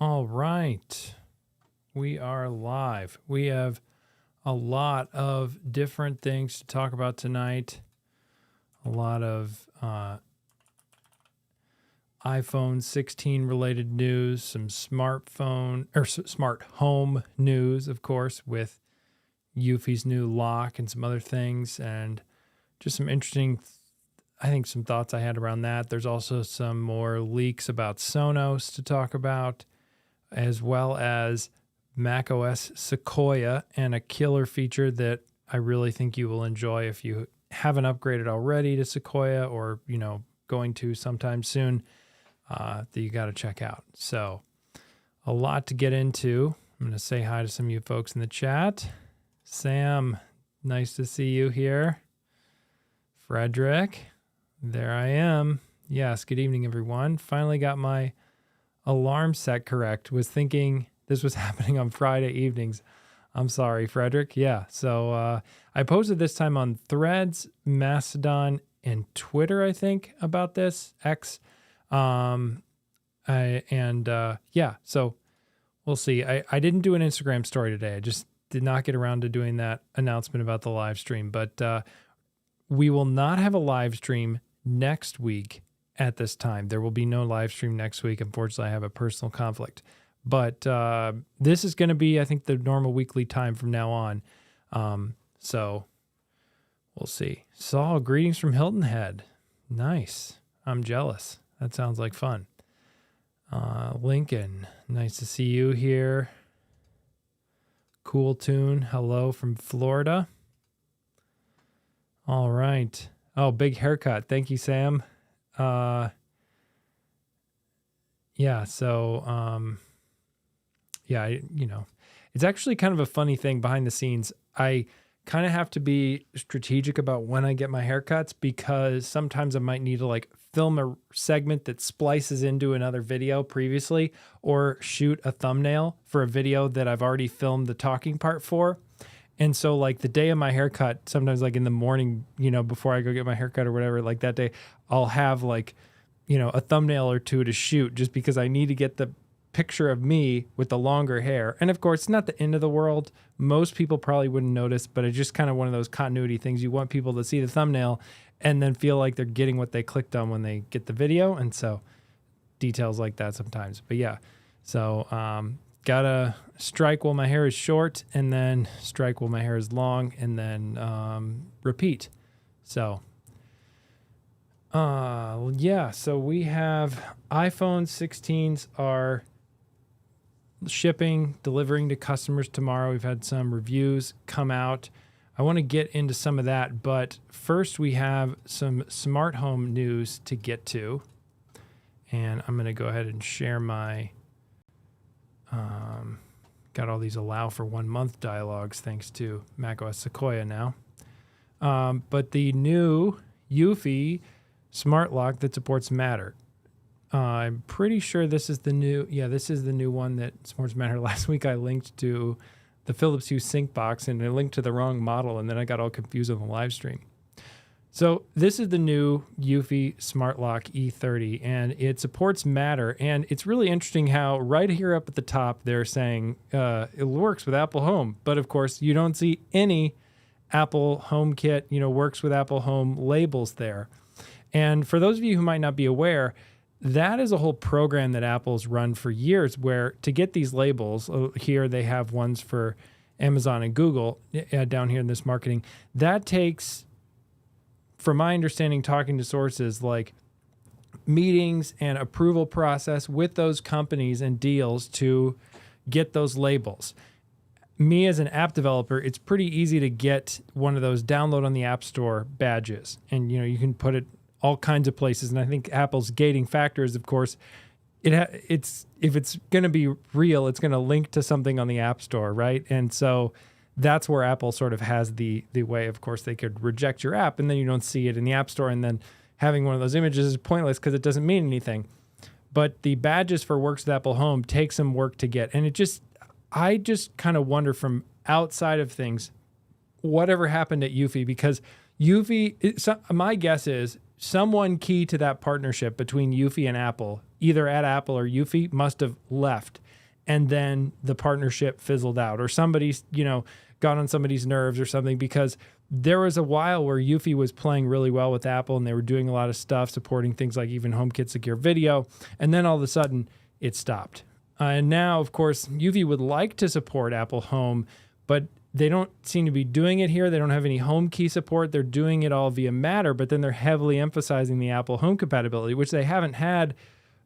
All right. We are live. We have a lot of different things to talk about tonight. A lot of iPhone 16 related news, some smartphone or smart home news, of course, with Eufy's new lock and some other things, and just some interesting, I think, some thoughts I had around that. There's also some more leaks about Sonos to talk about, as well as macOS Sequoia and a killer feature that I really think you will enjoy if you haven't upgraded already to Sequoia or, going to sometime soon, that you got to check out. So a lot to get into. I'm going to say hi to some of you folks in the chat. Sam, nice to see you here. Frederick, there I am. Yes, good evening, everyone. Finally got my alarm set correct. Was thinking this was happening on Friday evenings. I'm sorry, Frederick. Yeah, so I posted this time on Threads, Mastodon, and Twitter, I think, about this, X. So we'll see. I didn't do an Instagram story today. I just did not get around to doing that announcement about the live stream. But we will not have a live stream next week at this time. There will be no live stream next week. Unfortunately, I have a personal conflict. But this is going to be, I think, the normal weekly time from now on. So we'll see. Saul, greetings from Hilton Head. Nice. I'm jealous. That sounds like fun. Lincoln, nice to see you here. Cool Tune, hello from Florida. All right. Oh, big haircut. Thank you, Sam. It's actually kind of a funny thing behind the scenes. I kind of have to be strategic about when I get my haircuts because sometimes I might need to film a segment that splices into another video previously or shoot a thumbnail for a video that I've already filmed the talking part for. And so the day of my haircut, sometimes in the morning, before I go get my haircut or whatever, that day, I'll have a thumbnail or two to shoot just because I need to get the picture of me with the longer hair. And of course, it's not the end of the world. Most people probably wouldn't notice, but it's just kind of one of those continuity things. You want people to see the thumbnail and then feel like they're getting what they clicked on when they get the video. And so details like that sometimes. But yeah, so gotta strike while my hair is short and then strike while my hair is long and then repeat. So so we have iPhone 16s are shipping, delivering to customers tomorrow. We've had some reviews come out. I want to get into some of that, but first we have some smart home news to get to. And I'm going to go ahead and share my, got all these allow for 1 month dialogues thanks to macOS Sequoia now. But the new Eufy smart lock that supports Matter. I'm pretty sure this is the new one that supports Matter. Last week I linked to the Philips Hue Sync box and I linked to the wrong model and then I got all confused on the live stream. So this is the new Eufy Smart Lock E30 and it supports Matter. And it's really interesting how right here up at the top they're saying it works with Apple Home. But of course you don't see any Apple HomeKit, works with Apple Home labels there. And for those of you who might not be aware, that is a whole program that Apple's run for years where to get these labels, here they have ones for Amazon and Google down here in this marketing, that takes, from my understanding, talking to sources meetings and approval process with those companies and deals to get those labels. Me as an app developer, it's pretty easy to get one of those download on the App Store badges. And, you can put it all kinds of places. And I think Apple's gating factor is, of course, if it's going to be real, it's going to link to something on the App Store, right? And so that's where Apple sort of has the way, of course, they could reject your app and then you don't see it in the App Store. And then having one of those images is pointless because it doesn't mean anything. But the badges for Works with Apple Home take some work to get. And I just kind of wonder from outside of things, whatever happened at Eufy, because Eufy, my guess is someone key to that partnership between Eufy and Apple either at Apple or Eufy must have left, and then the partnership fizzled out, or somebody's, got on somebody's nerves or something, because there was a while where Eufy was playing really well with Apple, and they were doing a lot of stuff supporting things like even HomeKit Secure Video, and then all of a sudden it stopped. And now, of course, Eufy would like to support Apple Home, but they don't seem to be doing it here. They don't have any home key support. They're doing it all via Matter, but then they're heavily emphasizing the Apple Home compatibility, which they haven't had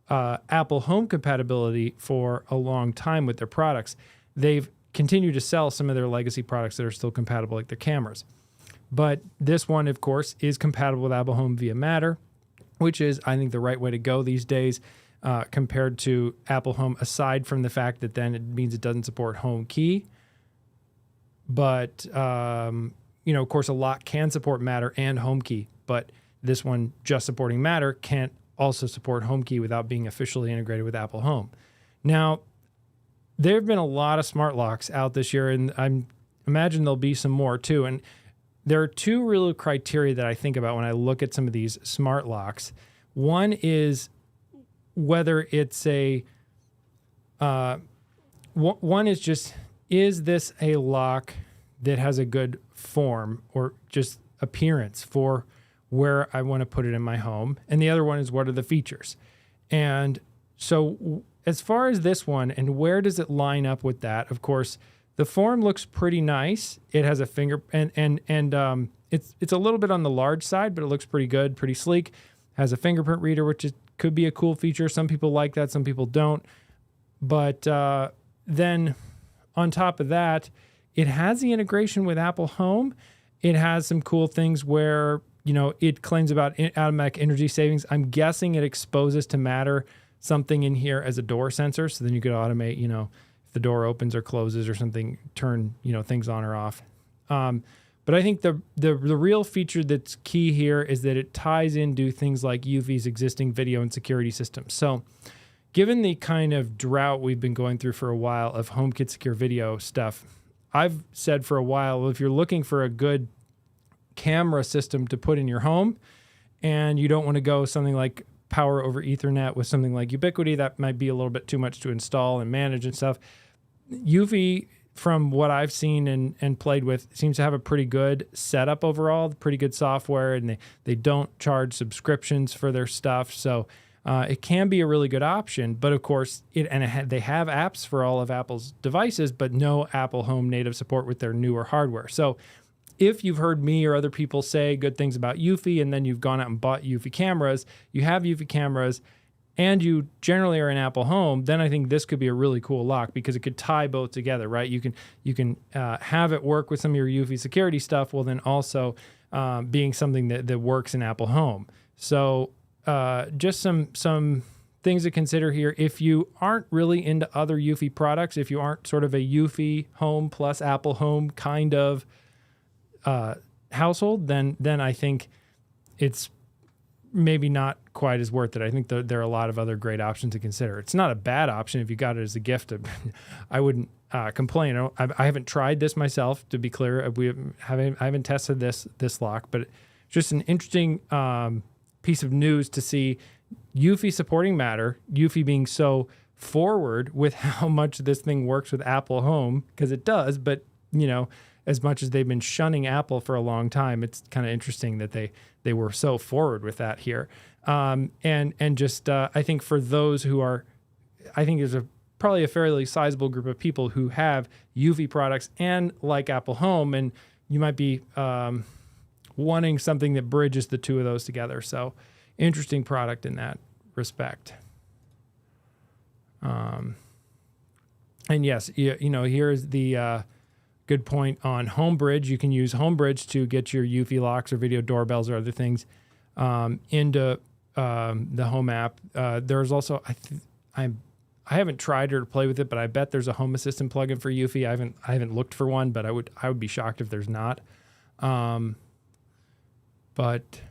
Apple Home compatibility for a long time with their products. They've continued to sell some of their legacy products that are still compatible, like their cameras. But this one, of course, is compatible with Apple Home via Matter, which is, I think, the right way to go these days compared to Apple Home, aside from the fact that then it means it doesn't support home key. But, of course, a lot can support Matter and HomeKey, but this one just supporting Matter can't also support HomeKey without being officially integrated with Apple Home. Now, there have been a lot of smart locks out this year, and I imagine there'll be some more too. And there are two real criteria that I think about when I look at some of these smart locks. One is whether it's one is just, is this a lock that has a good form or just appearance for where I want to put it in my home? And the other one is, what are the features? And so as far as this one, and where does it line up with that? Of course, the form looks pretty nice. It has a finger, and it's a little bit on the large side, but it looks pretty good, pretty sleek. Has a fingerprint reader, which could be a cool feature. Some people like that, some people don't. But then on top of that, it has the integration with Apple Home. It has some cool things where, it claims about automatic energy savings. I'm guessing it exposes to Matter something in here as a door sensor. So then you could automate, if the door opens or closes or something, turn, things on or off. But I think the real feature that's key here is that it ties into things like Eufy's existing video and security systems. So given the kind of drought we've been going through for a while of HomeKit Secure Video stuff, I've said for a while, well, if you're looking for a good camera system to put in your home and you don't want to go something like Power over Ethernet with something like Ubiquiti, that might be a little bit too much to install and manage and stuff. Eufy, from what I've seen and played with, seems to have a pretty good setup overall, pretty good software, and they don't charge subscriptions for their stuff. So it can be a really good option. But of course, they have apps for all of Apple's devices, but no Apple Home native support with their newer hardware. So if you've heard me or other people say good things about Eufy, and then you've gone out and bought Eufy cameras, you have Eufy cameras, and you generally are in Apple Home, then I think this could be a really cool lock because it could tie both together, right? You can have it work with some of your Eufy security stuff, while then also being something that works in Apple Home. So just some things to consider here. If you aren't really into other Eufy products, if you aren't sort of a Eufy Home plus Apple Home kind of household, then I think it's maybe not quite as worth it. I think there are a lot of other great options to consider. It's not a bad option if you got it as a gift. I wouldn't complain. I haven't tried this myself, to be clear. I haven't tested this lock, but just an interesting piece of news to see Eufy supporting Matter, Eufy being so forward with how much this thing works with Apple Home, because it does, but as much as they've been shunning Apple for a long time, it's kind of interesting that they were so forward with that here. And just I think for those who are, I think there's probably a fairly sizable group of people who have Eufy products and like Apple Home, and you might be wanting something that bridges the two of those together. So interesting product in that respect. And yes, here's the good point on HomeBridge. You can use HomeBridge to get your Eufy locks or video doorbells or other things into the Home app. There's also, I haven't tried or play with it, but I bet there's a Home Assistant plugin for Eufy. I haven't looked for one, but I would be shocked if there's not. But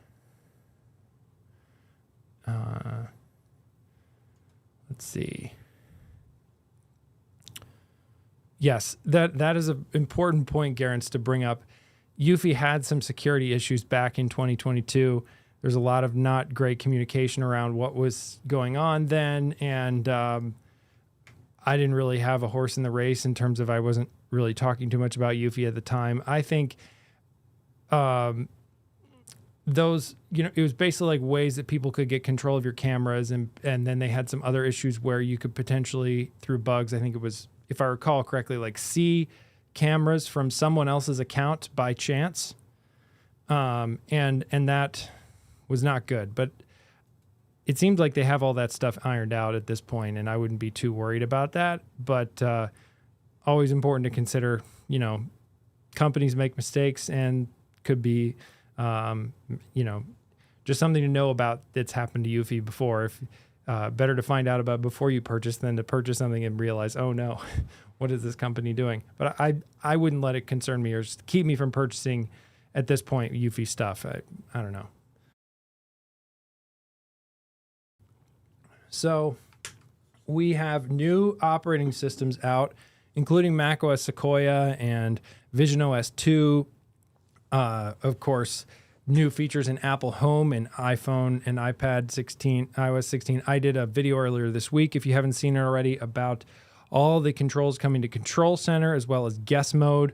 let's see. Yes, that is an important point, Garance, to bring up. Eufy had some security issues back in 2022 there's a lot of not great communication around what was going on then. And I didn't really have a horse in the race in terms of I wasn't really talking too much about Eufy at the time. I think those, it was basically like ways that people could get control of your cameras. And then they had some other issues where you could potentially, through bugs, I think it was, if I recall correctly, like see cameras from someone else's account by chance. And that was not good, but it seems like they have all that stuff ironed out at this point, and I wouldn't be too worried about that. But always important to consider, companies make mistakes and could be, just something to know about that's happened to Eufy before. If better to find out about before you purchase than to purchase something and realize, oh no, what is this company doing? But I wouldn't let it concern me or just keep me from purchasing at this point Eufy stuff. I don't know. So we have new operating systems out, including macOS Sequoia and visionOS 2. Of course, new features in Apple Home and iPhone and iPad 16, iOS 16. I did a video earlier this week, if you haven't seen it already, about all the controls coming to Control Center as well as guest mode.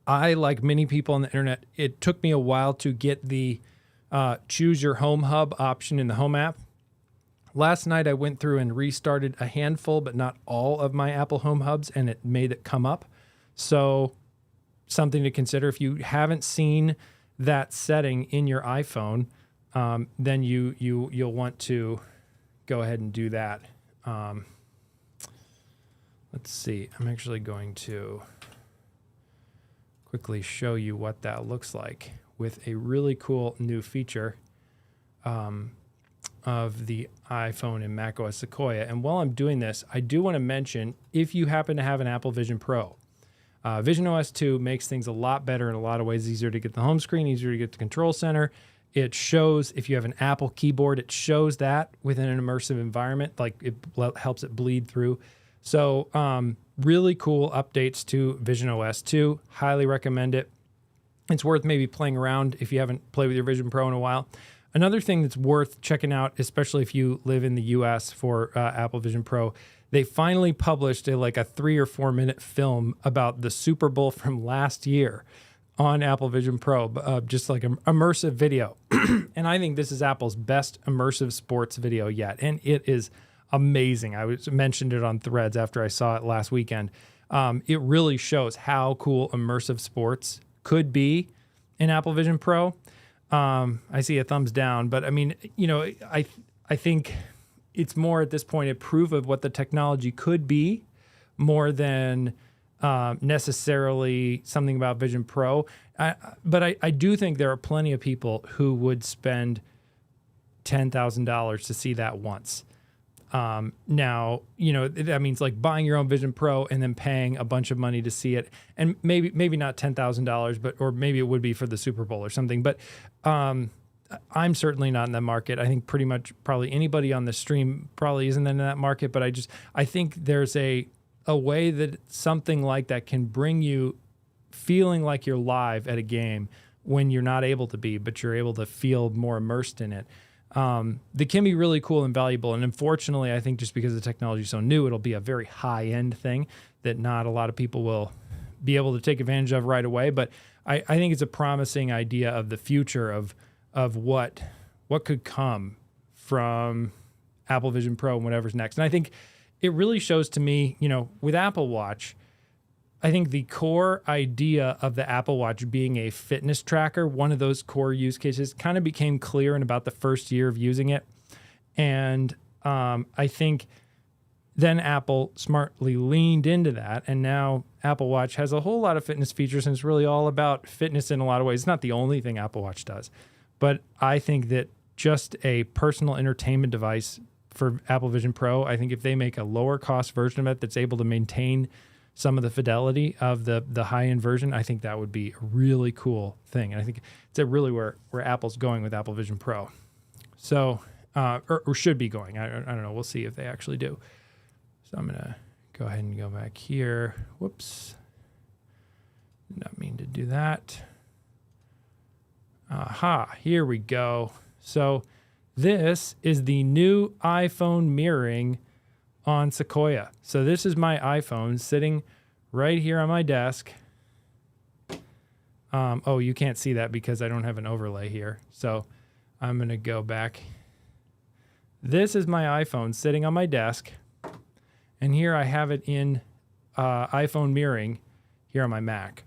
I, like many people on the internet, it took me a while to get the choose your home hub option in the Home app. Last night, I went through and restarted a handful, but not all of my Apple Home hubs, and it made it come up. So something to consider. If you haven't seen that setting in your iPhone, then you'll want to go ahead and do that. Let's see. I'm actually going to quickly show you what that looks like with a really cool new feature of the iPhone and macOS Sequoia. And while I'm doing this, I do want to mention, if you happen to have an Apple Vision Pro, visionOS 2 makes things a lot better in a lot of ways. Easier to get the home screen, easier to get the control center. It shows, if you have an Apple keyboard, it shows that within an immersive environment, like it helps it bleed through. So really cool updates to visionOS 2. Highly recommend it. It's worth maybe playing around if you haven't played with your Vision Pro in a while. Another thing that's worth checking out, especially if you live in the US for Apple Vision Pro, they finally published a 3 or 4 minute film about the Super Bowl from last year on Apple Vision Pro, just like an immersive video. And I think this is Apple's best immersive sports video yet. And it is amazing. I mentioned it on Threads after I saw it last weekend. It really shows how cool immersive sports could be in Apple Vision Pro. I see a thumbs down, but I mean, I think it's more at this point a proof of what the technology could be more than necessarily something about Vision Pro. But I do think there are plenty of people who would spend $10,000 to see that once. Now, that means like buying your own Vision Pro and then paying a bunch of money to see it. And maybe not $10,000, or maybe it would be for the Super Bowl or something. But I'm certainly not in that market. I think probably anybody on the stream probably isn't in that market. But I think there's a way that something like that can bring you feeling like you're live at a game when you're not able to be, but you're able to feel more immersed in it. That can be really cool and valuable. And unfortunately, I think just because the technology is so new, it'll be a very high-end thing that not a lot of people will be able to take advantage of right away. But I think it's a promising idea of the future of what could come from Apple Vision Pro and whatever's next. And I think it really shows to me, with Apple Watch, I think the core idea of the Apple Watch being a fitness tracker, one of those core use cases, kind of became clear in about the first year of using it. And I think then Apple smartly leaned into that. And now Apple Watch has a whole lot of fitness features, and it's really all about fitness in a lot of ways. It's not the only thing Apple Watch does. But I think that just a personal entertainment device for Apple Vision Pro, I think if they make a lower cost version of it that's able to maintain some of the fidelity of the high-end version, I think that would be a really cool thing. And I think it's really where Apple's going with Apple Vision Pro. So, or should be going. I don't know. We'll see if they actually do. So I'm going to go ahead and go back here. Whoops. Did not mean to do that. Aha, here we go. So this is the new iPhone mirroring on Sequoia. So this is my iPhone sitting right here on my desk. Oh, you can't see that because I don't have an overlay here. So I'm going to go back. This is my iPhone sitting on my desk. And here I have it in iPhone mirroring here on my Mac.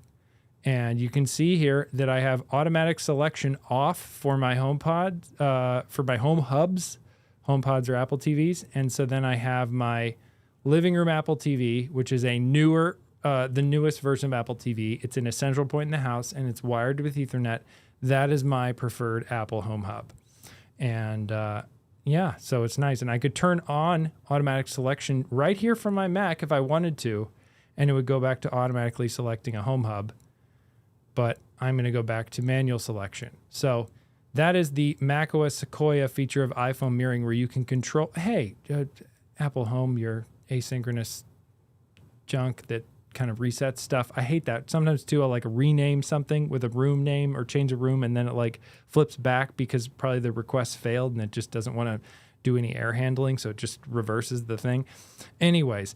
And you can see here that I have automatic selection off for my HomePod, for my home hubs. HomePods are Apple TVs. And so then I have my living room Apple TV, which is the newest version of Apple TV. It's in a central point in the house, and it's wired with Ethernet. That is my preferred Apple home hub. And yeah, so it's nice. And I could turn on automatic selection right here from my Mac if I wanted to, and it would go back to automatically selecting a home hub. But I'm going to go back to manual selection. So that is the macOS Sequoia feature of iPhone mirroring, where you can control, hey, Apple Home, your asynchronous junk that kind of resets stuff. I hate that. Sometimes too, I'll like rename something with a room name or change a room, and then it like flips back because probably the request failed and it just doesn't want to do any air handling, so it just reverses the thing. Anyways,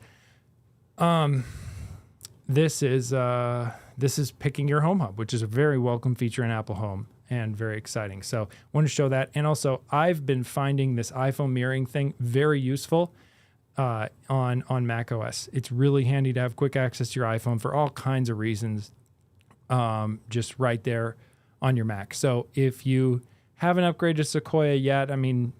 this is picking your home hub, which is a very welcome feature in Apple Home and very exciting. So I want to show that. And also, I've been finding this iPhone mirroring thing very useful on macOS. It's really handy to have quick access to your iPhone for all kinds of reasons, just right there on your Mac. So if you haven't upgraded to Sequoia yet, I mean,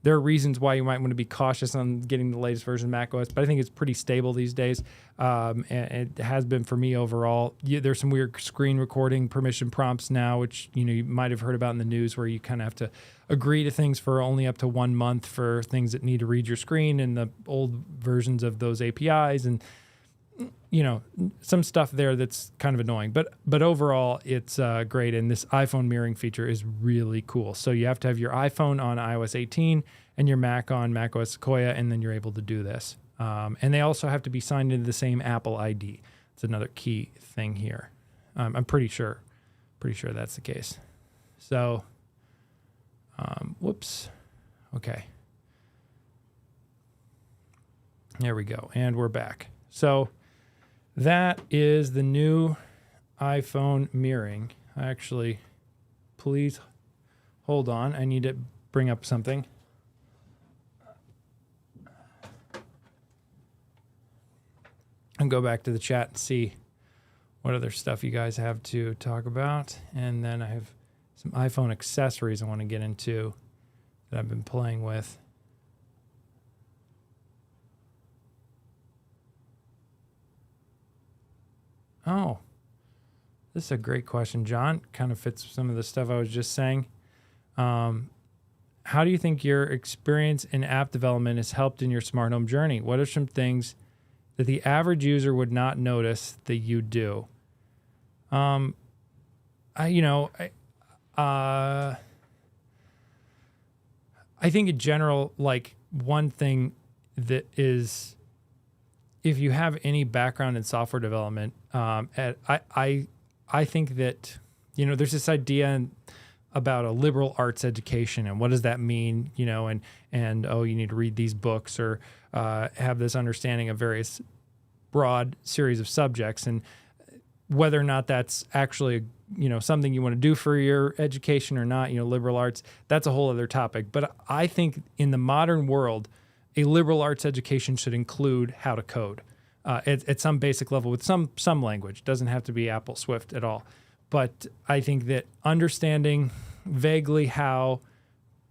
there are reasons why you might want to be cautious on getting the latest version of macOS, but I think it's pretty stable these days. And it has been for me overall. There's some weird screen recording permission prompts now, which you might have heard about in the news, where you kind of have to agree to things for only up to 1 month for things that need to read your screen and the old versions of those APIs, and some stuff there that's kind of annoying. But overall, it's great, and this iPhone mirroring feature is really cool. So you have to have your iPhone on iOS 18 and your Mac on macOS Sequoia, and then you're able to do this. And they also have to be signed into the same Apple ID. It's another key thing here. I'm pretty sure that's the case. So, whoops. Okay. There we go. And we're back. So that is the new iPhone mirroring. Actually, please hold on. I need to bring up something. And go back to the chat and see what other stuff you guys have to talk about. And then I have some iPhone accessories I want to get into that I've been playing with. Oh, this is a great question, John. Kind of fits some of the stuff I was just saying. How do you think your experience in app development has helped in your smart home journey? What are some things that the average user would not notice that you do? I think in general, like one thing that is, if you have any background in software development, I think that, there's this idea about a liberal arts education and what does that mean, and oh, you need to read these books or have this understanding of various broad series of subjects, and whether or not that's actually something you want to do for your education or not, liberal arts, that's a whole other topic. But I think in the modern world, a liberal arts education should include how to code at some basic level with some language. It doesn't have to be Apple Swift at all. But I think that understanding vaguely how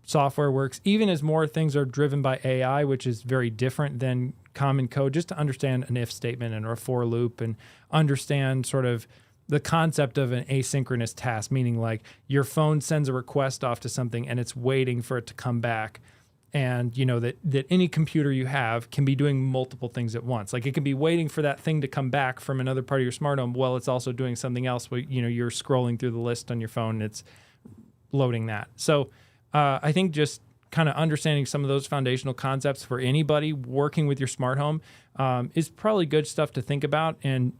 software works, even as more things are driven by AI, which is very different than common code, just to understand an if statement and a for loop and understand sort of the concept of an asynchronous task, meaning like your phone sends a request off to something and it's waiting for it to come back. And that any computer you have can be doing multiple things at once. Like it can be waiting for that thing to come back from another part of your smart home while it's also doing something else. Where, you're scrolling through the list on your phone and it's loading that. So I think just kind of understanding some of those foundational concepts for anybody working with your smart home is probably good stuff to think about. And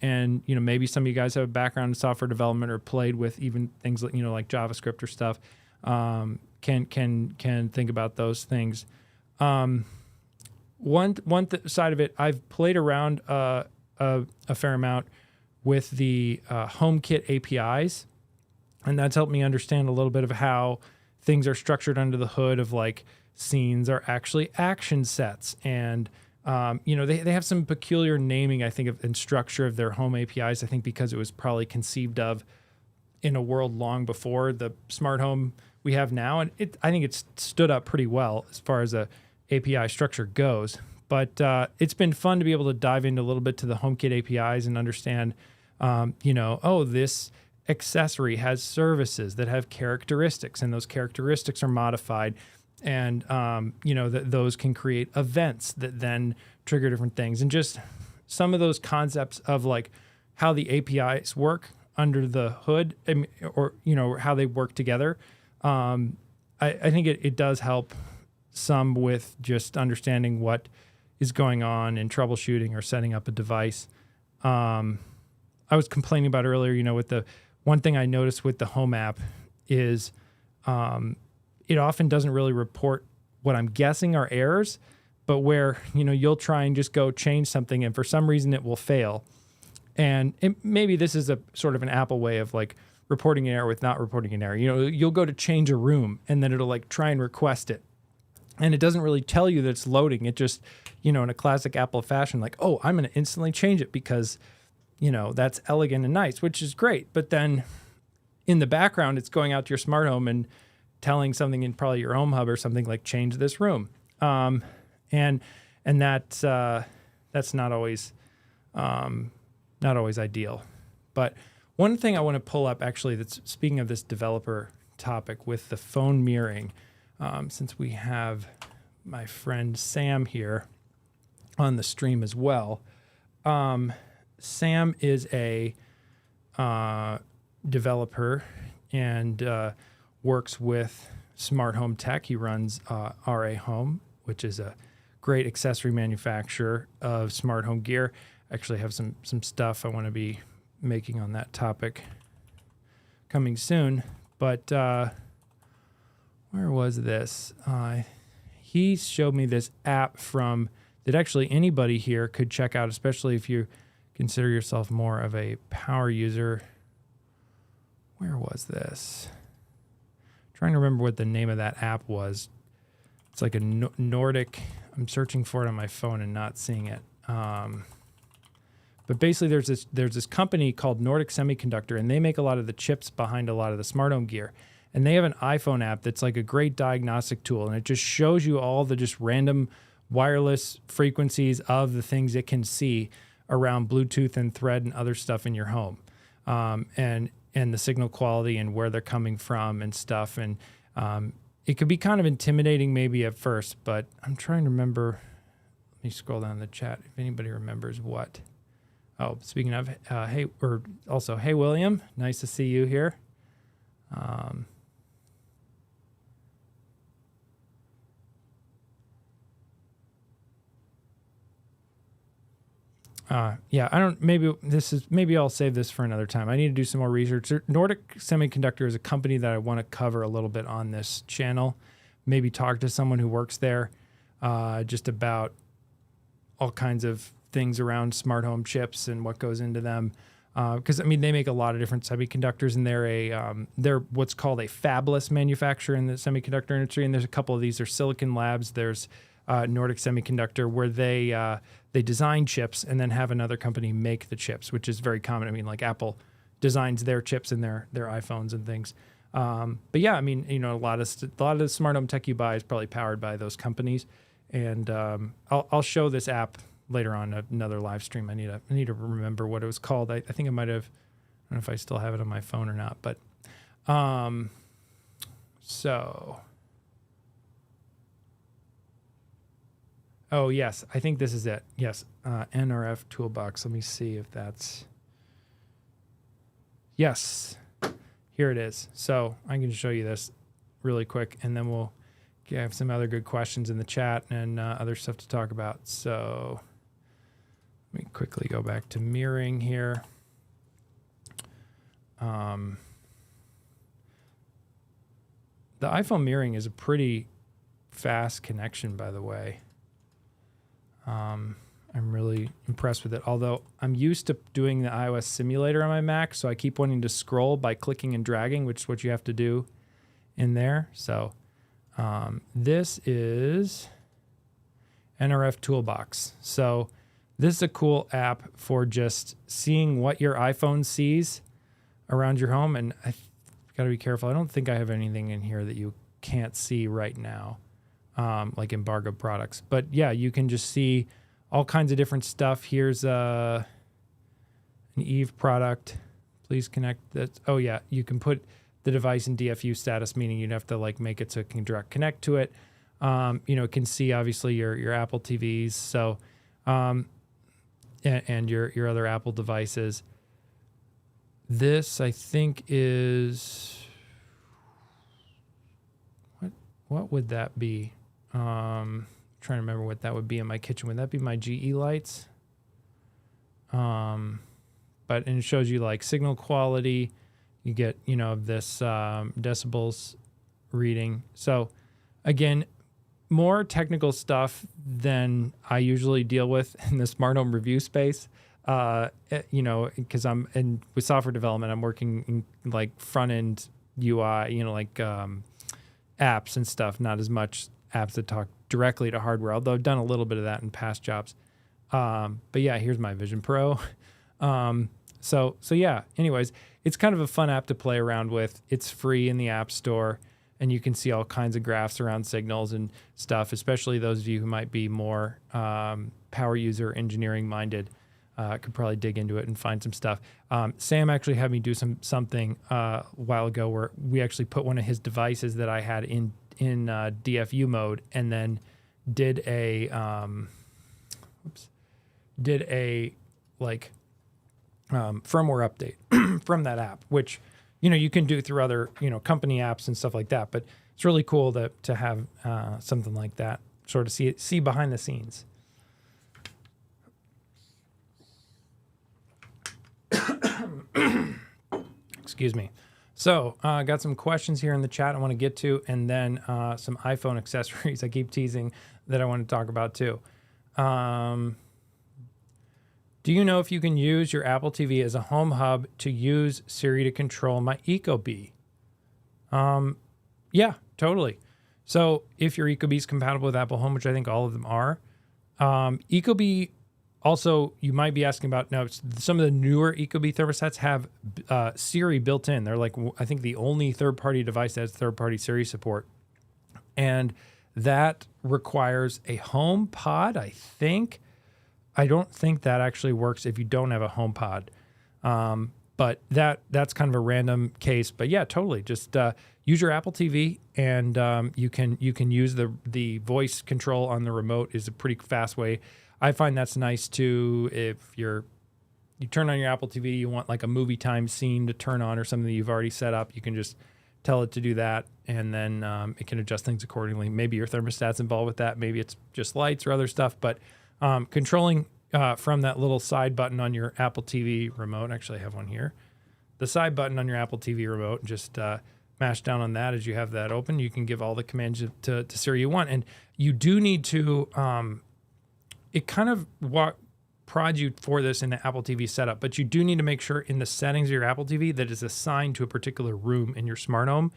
maybe some of you guys have a background in software development or played with even things like like JavaScript or stuff. Can think about those things. One side of it, I've played around a fair amount with the HomeKit APIs, and that's helped me understand a little bit of how things are structured under the hood of like scenes are actually action sets. And, they have some peculiar naming, I think, and structure of their home APIs, I think because it was probably conceived of in a world long before the smart home we have now. And I think it's stood up pretty well as far as a API structure goes. But it's been fun to be able to dive into a little bit to the HomeKit APIs and understand, this accessory has services that have characteristics, and those characteristics are modified, and those can create events that then trigger different things, and just some of those concepts of like how the APIs work under the hood, or how they work together. I think it does help some with just understanding what is going on in troubleshooting or setting up a device. I was complaining about earlier, with the one thing I noticed with the home app is it often doesn't really report what I'm guessing are errors, but where, you'll try and just go change something and for some reason it will fail. And maybe this is a sort of an Apple way of like reporting an error with not reporting an error. You'll go to change a room and then it'll like try and request it. And it doesn't really tell you that it's loading. It just, in a classic Apple fashion, like, oh, I'm going to instantly change it because that's elegant and nice, which is great. But then in the background, it's going out to your smart home and telling something in probably your home hub or something like, change this room. And that's not always ideal. But one thing I want to pull up actually, that's speaking of this developer topic with the phone mirroring, since we have my friend Sam here on the stream as well. Sam is a developer and works with Smart Home Tech. He runs RA Home, which is a great accessory manufacturer of smart home gear. I actually have some stuff I want to be making on that topic coming soon. But where was this? He showed me this app that actually anybody here could check out, especially if you consider yourself more of a power user. Where was this? Trying to remember what the name of that app was. It's like a Nordic. I'm searching for it on my phone and not seeing it. But basically, there's this company called Nordic Semiconductor, and they make a lot of the chips behind a lot of the smart home gear. And they have an iPhone app that's like a great diagnostic tool, and it just shows you all the just random wireless frequencies of the things it can see around Bluetooth and Thread and other stuff in your home, and the signal quality and where they're coming from and stuff. And it could be kind of intimidating maybe at first, but I'm trying to remember. Let me scroll down the chat if anybody remembers what. Oh, speaking of, hey William, nice to see you here. Maybe I'll save this for another time. I need to do some more research. Nordic Semiconductor is a company that I want to cover a little bit on this channel. Maybe talk to someone who works there, just about all kinds of things around smart home chips and what goes into them. Because they make a lot of different semiconductors, and they're what's called a fabless manufacturer in the semiconductor industry. And there's a couple of these. There's Silicon Labs. There's Nordic Semiconductor, where they design chips and then have another company make the chips, which is very common. Like Apple designs their chips in their iPhones and things. But yeah, a lot of the smart home tech you buy is probably powered by those companies. And I'll show this app later on another live stream. I need to remember what it was called. I think I might have. I don't know if I still have it on my phone or not. But so. Oh, yes. I think this is it. Yes. NRF Toolbox. Let me see if that's... Yes. Here it is. So I'm going to show you this really quick, and then we'll I have some other good questions in the chat and other stuff to talk about. So let me quickly go back to mirroring here. The iPhone mirroring is a pretty fast connection, by the way. I'm really impressed with it. Although I'm used to doing the iOS simulator on my Mac, so I keep wanting to scroll by clicking and dragging, which is what you have to do in there. So this is NRF Toolbox. So this is a cool app for just seeing what your iPhone sees around your home. And I got to be careful. I don't think I have anything in here that you can't see right now, like embargoed products. But yeah, you can just see all kinds of different stuff. Here's an Eve product. Please connect that. Oh yeah, you can put the device in DFU status, meaning you'd have to like make it so it can direct connect to it. It can see obviously your Apple TVs, so and your other Apple devices. This I think is what would that be? Trying to remember what that would be in my kitchen. Would that be my GE lights? And it shows you like signal quality. You get, this decibels reading. So again, more technical stuff than I usually deal with in the smart home review space. Because with software development, I'm working in like front end UI, apps and stuff, not as much apps that talk directly to hardware, although I've done a little bit of that in past jobs. But yeah, here's my Vision Pro. So yeah, anyways, it's kind of a fun app to play around with. It's free in the App Store, and you can see all kinds of graphs around signals and stuff, especially those of you who might be more power user engineering minded. Could probably dig into it and find some stuff. Sam actually had me do something a while ago where we actually put one of his devices that I had in DFU mode, and then did a firmware update from that app, which you can do through other company apps and stuff like that. But it's really cool to have something like that, sort of see behind the scenes. Excuse me. So I got some questions here in the chat I want to get to, and then some iPhone accessories I keep teasing that I want to talk about too. Do you know if you can use your Apple TV as a home hub to use Siri to control my Ecobee? Yeah, totally. So if your Ecobee is compatible with Apple Home, which I think all of them are, Ecobee. Also, you might be asking about, now, some of the newer Ecobee thermostats have Siri built in. They're like, I think, the only third-party device that has third-party Siri support. And that requires a home pod, I think. I don't think that actually works if you don't have a home pod. But that's kind of a random case. But yeah, totally. Just use your Apple TV, and you can use the voice control on the remote. Is a pretty fast way. I find that's nice too. If you turn on your Apple TV, you want like a movie time scene to turn on or something that you've already set up, you can just tell it to do that, and then it can adjust things accordingly. Maybe your thermostat's involved with that. Maybe it's just lights or other stuff. But controlling from that little side button on your Apple TV remote, actually I have one here, the side button on your Apple TV remote, just mash down on that as you have that open. You can give all the commands to Siri you want. And you do need to... it kind of prods you for this in the Apple TV setup, but you do need to make sure in the settings of your Apple TV that is assigned to a particular room in your smart home,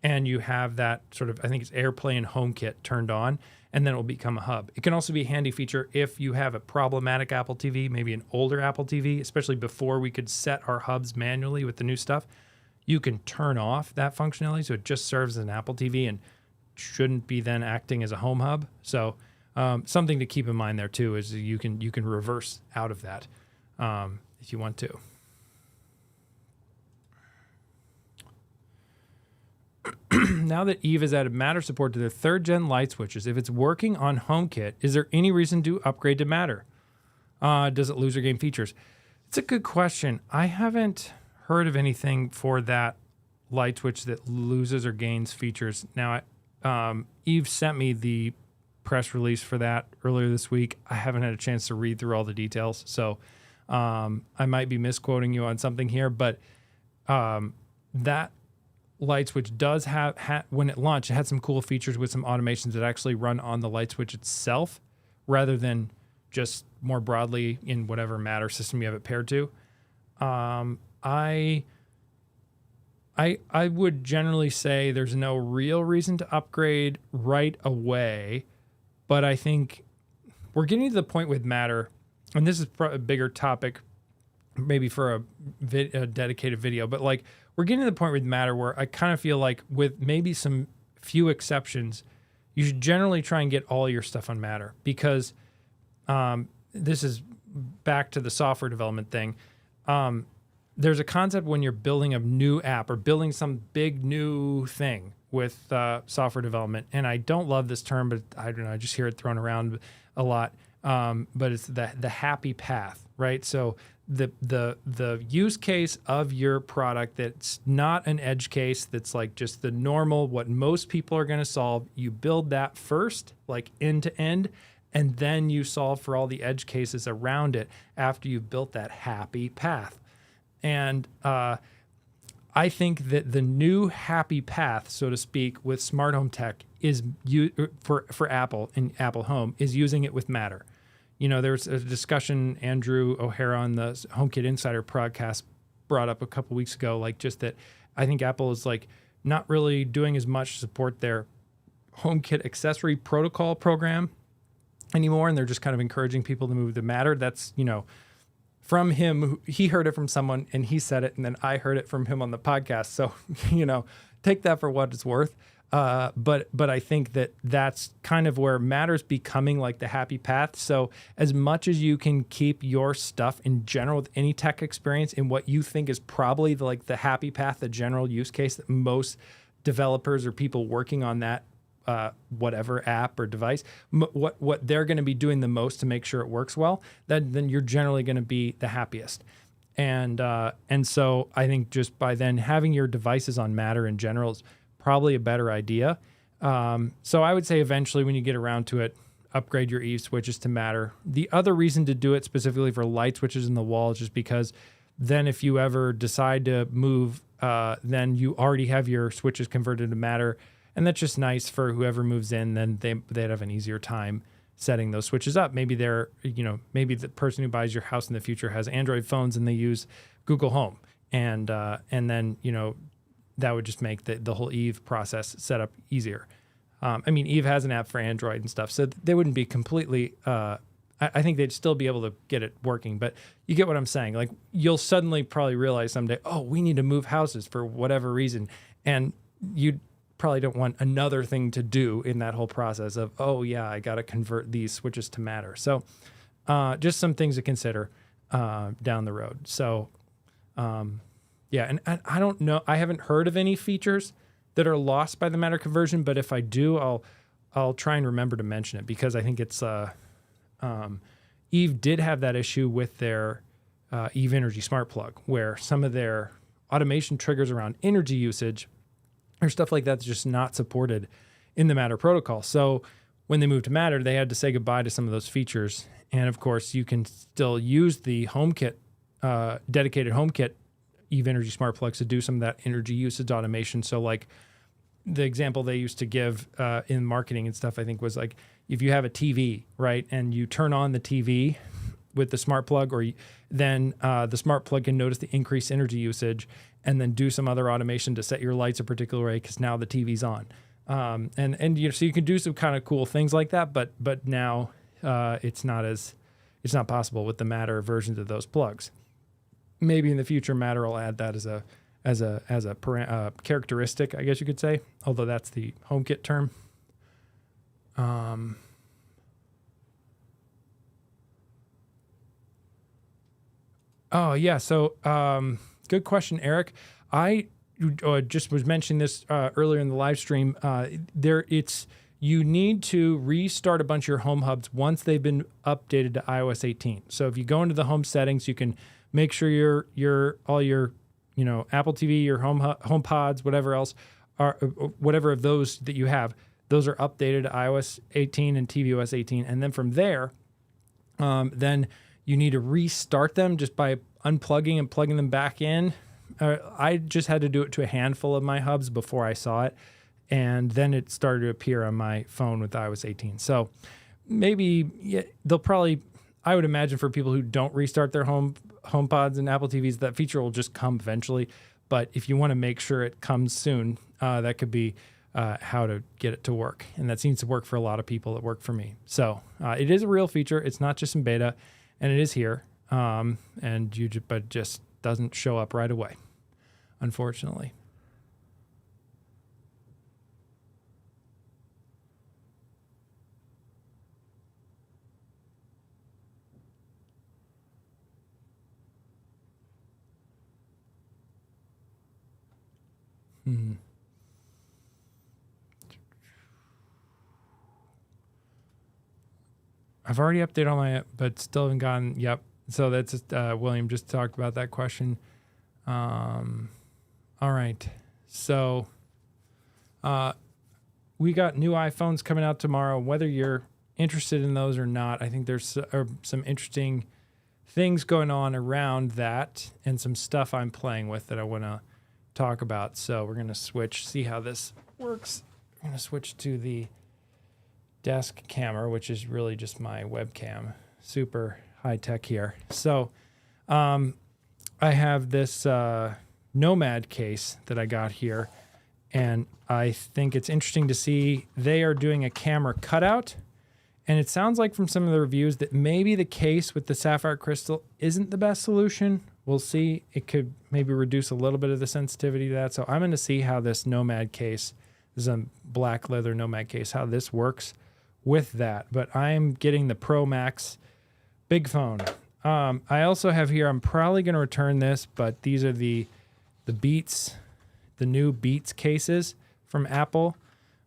and you have that sort of, I think it's AirPlay and HomeKit turned on, and then it will become a hub. It can also be a handy feature if you have a problematic Apple TV, maybe an older Apple TV, especially before we could set our hubs manually with the new stuff. You can turn off that functionality so it just serves as an Apple TV and shouldn't be then acting as a home hub. So something to keep in mind there too is you can reverse out of that if you want to. Now that Eve has added Matter support to their 3rd gen light switches, if it's working on HomeKit, is there any reason to upgrade to Matter? Does it lose or gain features? It's a good question. I haven't heard of anything for that light switch that loses or gains features. Now, Eve sent me the press release for that earlier this week. I haven't had a chance to read through all the details, so I might be misquoting you on something here, but that light switch does have when it launched, it had some cool features with some automations that actually run on the light switch itself rather than just more broadly in whatever Matter system you have it paired to. I would generally say there's no real reason to upgrade right away, but I think we're getting to the point with Matter, and this is a bigger topic maybe for a dedicated video, but like we're getting to the point with Matter where I kind of feel like with maybe some few exceptions, you should generally try and get all your stuff on Matter because this is back to the software development thing. There's a concept when you're building a new app or building some big new thing with software development, and I don't love this term, but I don't know, I just hear it thrown around a lot. But it's the happy path, right? So the use case of your product that's not an edge case, that's like just the normal, what most people are going to solve, you build that first, like end to end, and then you solve for all the edge cases around it after you've built that happy path. And I think that the new happy path, so to speak, with smart home tech is for Apple and Apple Home is using it with Matter. You know, there's a discussion Andrew O'Hara on the HomeKit Insider podcast brought up a couple weeks ago, like just that I think Apple is like not really doing as much to support their HomeKit accessory protocol program anymore, and they're just kind of encouraging people to move to Matter. That's, you know, from him, he heard it from someone and he said it, and then I heard it from him on the podcast. So, you know, take that for what it's worth. But I think that that's kind of where Matter's becoming like the happy path. So as much as you can keep your stuff in general with any tech experience in what you think is probably the happy path, the general use case that most developers or people working on that whatever app or device, what they're going to be doing the most to make sure it works well, then you're generally going to be the happiest. And so I think just by then having your devices on Matter in general is probably a better idea. So I would say eventually when you get around to it, upgrade your Eve switches to Matter. The other reason to do it specifically for light switches in the wall is just because then if you ever decide to move, then you already have your switches converted to Matter. And that's just nice for whoever moves in, then they'd have an easier time setting those switches up. Maybe maybe the person who buys your house in the future has Android phones and they use Google Home. And then, you know, that would just make the whole Eve process setup easier. I mean, Eve has an app for Android and stuff, so they wouldn't be completely, I think they'd still be able to get it working, but you get what I'm saying. Like, you'll suddenly probably realize someday, oh, we need to move houses for whatever reason. And you probably don't want another thing to do in that whole process of, oh yeah, I got to convert these switches to Matter. So just some things to consider down the road. So yeah, and I don't know, I haven't heard of any features that are lost by the Matter conversion, but if I do, I'll try and remember to mention it, because I think it's Eve did have that issue with their Eve Energy Smart Plug, where some of their automation triggers around energy usage or stuff like that's just not supported in the Matter protocol. So when they moved to Matter, they had to say goodbye to some of those features. And of course, you can still use the HomeKit, dedicated HomeKit Eve Energy Smart Plugs to do some of that energy usage automation. So like the example they used to give in marketing and stuff, I think was like, if you have a TV, right, and you turn on the TV with the smart plug, then the smart plug can notice the increased energy usage and then do some other automation to set your lights a particular way because now the TV's on. And you know, so you can do some kind of cool things like that, but now it's not possible with the Matter versions of those plugs. Maybe in the future, Matter will add that as a characteristic, I guess you could say, although that's the HomeKit term. Oh yeah, so good question, Eric. I just was mentioning this earlier in the live stream. You need to restart a bunch of your home hubs once they've been updated to iOS 18. So if you go into the home settings, you can make sure all your Apple TV, your home pods, whatever else whatever of those that you have, those are updated to iOS 18 and tvOS 18. And then from there, then you need to restart them just by unplugging and plugging them back in. I just had to do it to a handful of my hubs before I saw it. And then it started to appear on my phone with iOS 18. So maybe they'll probably, I would imagine for people who don't restart their HomePods and Apple TVs, that feature will just come eventually. But if you want to make sure it comes soon, that could be how to get it to work. And that seems to work for a lot of people. It worked for me. So it is a real feature. It's not just in beta, and it is here. But it just doesn't show up right away, unfortunately. I've already updated all my, but still haven't gotten. Yep. So that's just, William just talked about that question. All right. So we got new iPhones coming out tomorrow. Whether you're interested in those or not, I think there's some interesting things going on around that and some stuff I'm playing with that I want to talk about. So we're going to see how this works. I'm going to switch to the desk camera, which is really just my webcam. Super high tech here. So I have this Nomad case that I got here, and I think it's interesting to see they are doing a camera cutout. And it sounds like from some of the reviews that maybe the case with the sapphire crystal isn't the best solution. We'll see. It could maybe reduce a little bit of the sensitivity to that. So I'm going to see how this Nomad case, this is a black leather Nomad case, how this works with that. But I'm getting the Pro Max big phone. I also have here, I'm probably going to return this, but these are the Beats, the new Beats cases from Apple.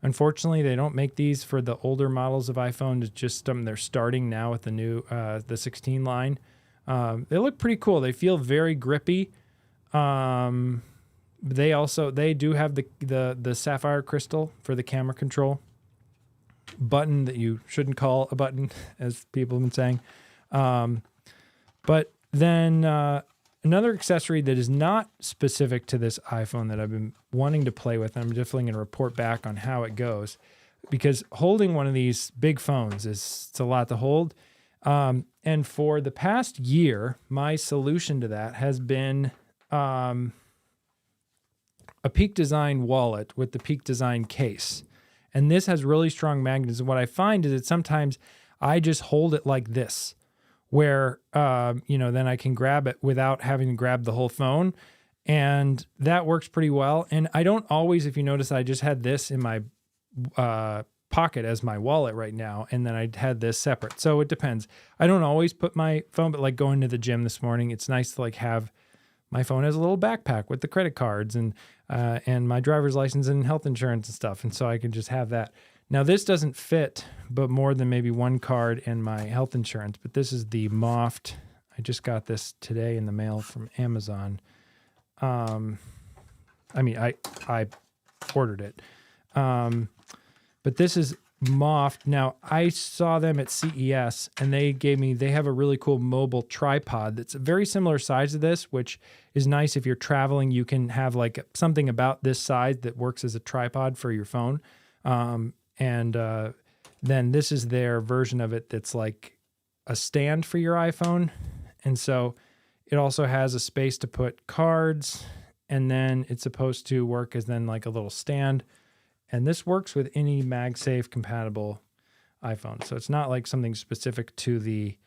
Unfortunately, they don't make these for the older models of iPhone. It's just they're starting now with the new the 16 line. They look pretty cool. They feel very grippy. They do have the sapphire crystal for the camera control button that you shouldn't call a button, as people have been saying. But then another accessory that is not specific to this iPhone that I've been wanting to play with, and I'm definitely going to report back on how it goes, because holding one of these big phones it's a lot to hold. And for the past year, my solution to that has been a Peak Design wallet with the Peak Design case. And this has really strong magnets. And what I find is that sometimes I just hold it like this, where, then I can grab it without having to grab the whole phone. And that works pretty well. And I don't always, if you notice, I just had this in my pocket as my wallet right now. And then I had this separate. So it depends. I don't always put my phone, but like going to the gym this morning, it's nice to like have my phone as a little backpack with the credit cards and my driver's license and health insurance and stuff. And so I can just have that. Now this doesn't fit, but more than maybe one card and my health insurance. But this is the Moft. I just got this today in the mail from Amazon. I ordered it. But this is Moft. Now I saw them at CES and they have a really cool mobile tripod that's a very similar size to this, which is nice if you're traveling. You can have like something about this size that works as a tripod for your phone. Then this is their version of it that's like a stand for your iPhone. And so it also has a space to put cards, and then it's supposed to work as then like a little stand. And this works with any MagSafe compatible iPhone. So it's not like something specific to the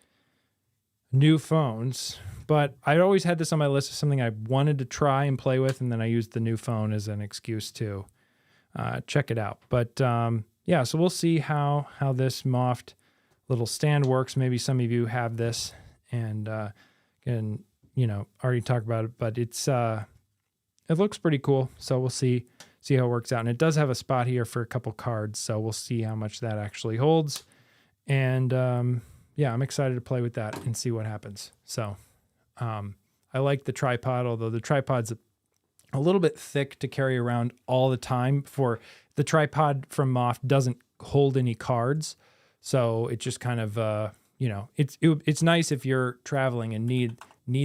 new phones, but I'd always had this on my list of something I wanted to try and play with. And then I used the new phone as an excuse to check it out. But so we'll see how this Moft little stand works. Maybe some of you have this and can, already talk about it, but it looks pretty cool. So we'll see how it works out. And it does have a spot here for a couple cards. So we'll see how much that actually holds. And I'm excited to play with that and see what happens. So I like the tripod, although the tripod's a little bit thick to carry around all the time. For the tripod from Moft doesn't hold any cards, so it just kind of it's nice if you're traveling and need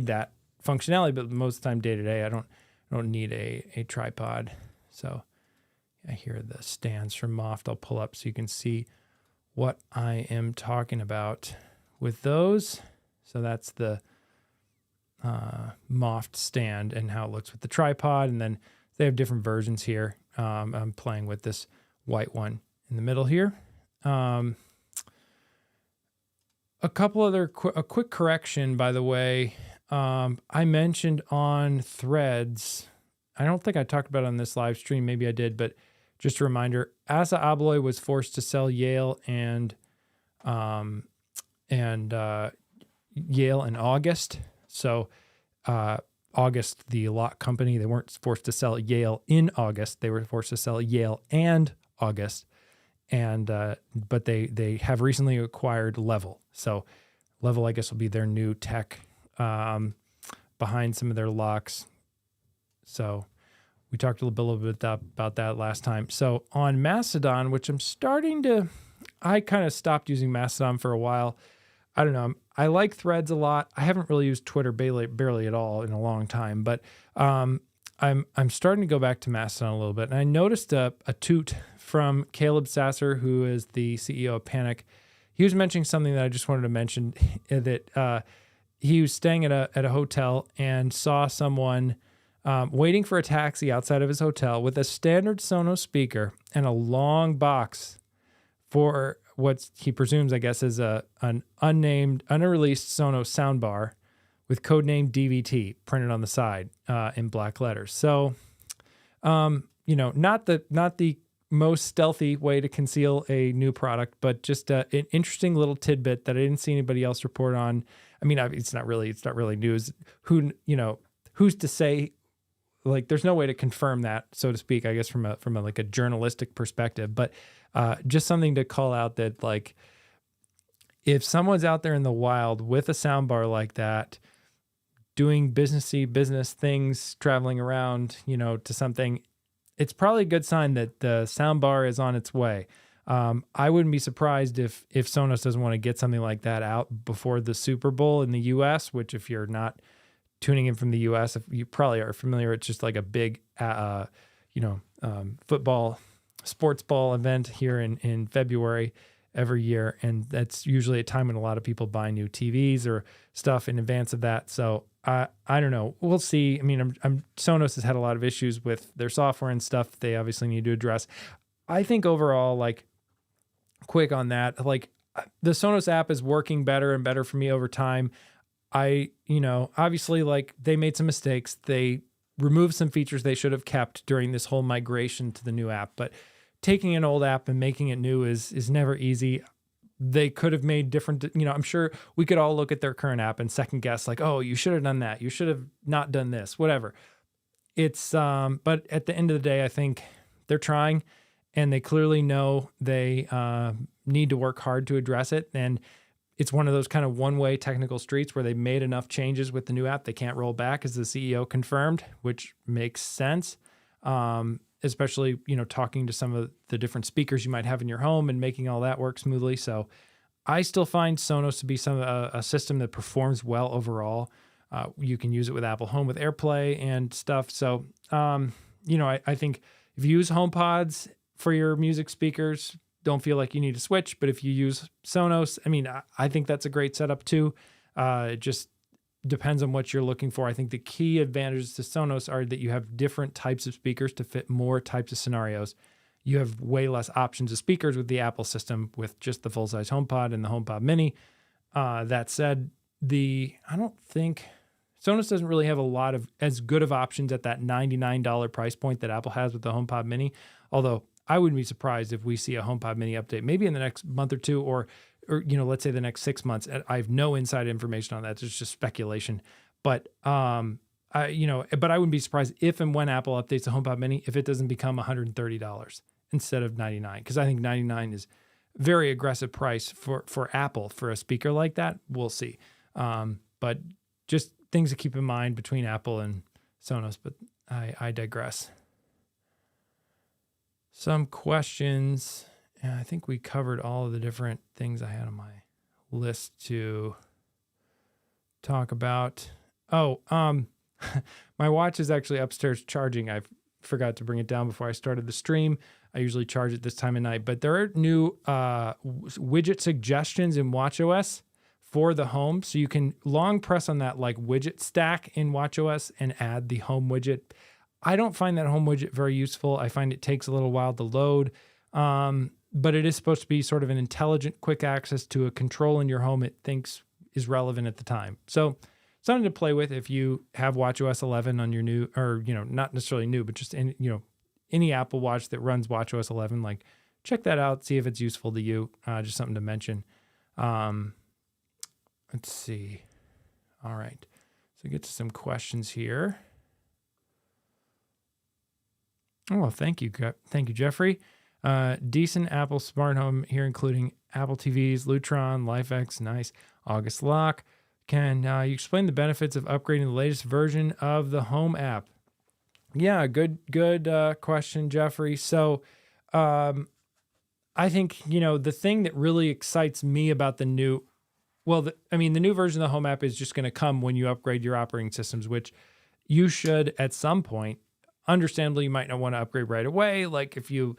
that functionality, but most of the time day to day I don't need a tripod. So I hear the stands from Moft. I'll pull up so you can see what I am talking about with those. So that's the Moft stand and how it looks with the tripod. And then they have different versions here. I'm playing with this white one in the middle here. A couple other a quick correction, by the way. I mentioned on Threads, I don't think I talked about it on this live stream. Maybe I did, but just a reminder, Assa Abloy was forced to sell Yale and Yale in August. So August, the lock company, they weren't forced to sell Yale in August. They were forced to sell Yale and August. And but they have recently acquired Level. So Level, I guess, will be their new tech behind some of their locks. So we talked a little bit about that last time. So on Mastodon, which I kind of stopped using Mastodon for a while. I don't know. I like Threads a lot. I haven't really used Twitter barely at all in a long time, but I'm starting to go back to Mastodon a little bit. And I noticed a toot from Caleb Sasser, who is the CEO of Panic. He was mentioning something that I just wanted to mention, that he was staying at a hotel and saw someone waiting for a taxi outside of his hotel with a standard Sonos speaker and a long box for what he presumes, I guess, is an unreleased Sonos soundbar with codename DVT printed on the side in black letters. So, not the most stealthy way to conceal a new product, but just an interesting little tidbit that I didn't see anybody else report on. I mean, it's not really news. Who's to say? Like, there's no way to confirm that, so to speak, I guess, from a like a journalistic perspective, but just something to call out that, like, if someone's out there in the wild with a soundbar like that, doing business things, traveling around, to something, it's probably a good sign that the soundbar is on its way. I wouldn't be surprised if Sonos doesn't want to get something like that out before the Super Bowl in the U.S., which, if you're not tuning in from the U.S., if you probably are familiar, it's just like a big, football, sports ball event here in February every year. And that's usually a time when a lot of people buy new TVs or stuff in advance of that. So I don't know. We'll see. I mean, Sonos has had a lot of issues with their software and stuff they obviously need to address. I think overall, like, quick on that, like, the Sonos app is working better and better for me over time. Obviously, like, they made some mistakes. They removed some features they should have kept during this whole migration to the new app. But taking an old app and making it new is never easy. They could have made different, I'm sure we could all look at their current app and second guess, like, oh, you should have done that. You should have not done this, whatever. It's, but at the end of the day, I think they're trying, and they clearly know they need to work hard to address it. And it's one of those kind of one-way technical streets where they made enough changes with the new app they can't roll back, as the CEO confirmed, which makes sense. Especially, talking to some of the different speakers you might have in your home and making all that work smoothly. So I still find Sonos to be a system that performs well overall. You can use it with Apple Home, with AirPlay and stuff. So, I think if you use HomePods for your music speakers, don't feel like you need to switch. But if you use Sonos, I mean, I think that's a great setup too. It just depends on what you're looking for. I think the key advantages to Sonos are that you have different types of speakers to fit more types of scenarios. You have way less options of speakers with the Apple system, with just the full-size HomePod and the HomePod Mini. That said, I don't think Sonos doesn't really have a lot of as good of options at that $99 price point that Apple has with the HomePod Mini. Although I wouldn't be surprised if we see a HomePod Mini update maybe in the next month or two, or let's say the next 6 months. I have no inside information on that. It's just speculation. But but I wouldn't be surprised if and when Apple updates the HomePod Mini, if it doesn't become $130 instead of $99, because I think $99 is very aggressive price for Apple for a speaker like that. We'll see. But just things to keep in mind between Apple and Sonos, but I digress. Some questions. And I think we covered all of the different things I had on my list to talk about. Oh, my watch is actually upstairs charging. I forgot to bring it down before I started the stream. I usually charge it this time of night, but there are new widget suggestions in watchOS for the home. So you can long press on that like widget stack in watchOS and add the home widget. I don't find that home widget very useful. I find it takes a little while to load. But it is supposed to be sort of an intelligent, quick access to a control in your home it thinks is relevant at the time. So something to play with if you have watchOS 11 on your new, or, not necessarily new, but just any Apple Watch that runs watchOS 11, like check that out, see if it's useful to you. Just something to mention. Let's see. All right. So get to some questions here. Oh, thank you. Thank you, Jeffrey. Decent Apple smart home here, including Apple TVs, Lutron, LifeX, nice. August Lock. Can you explain the benefits of upgrading the latest version of the Home app? Yeah, good question, Jeffrey. So I think, the thing that really excites me about the new, the new version of the Home app is just going to come when you upgrade your operating systems, which you should at some point. Understandably, you might not want to upgrade right away. Like if you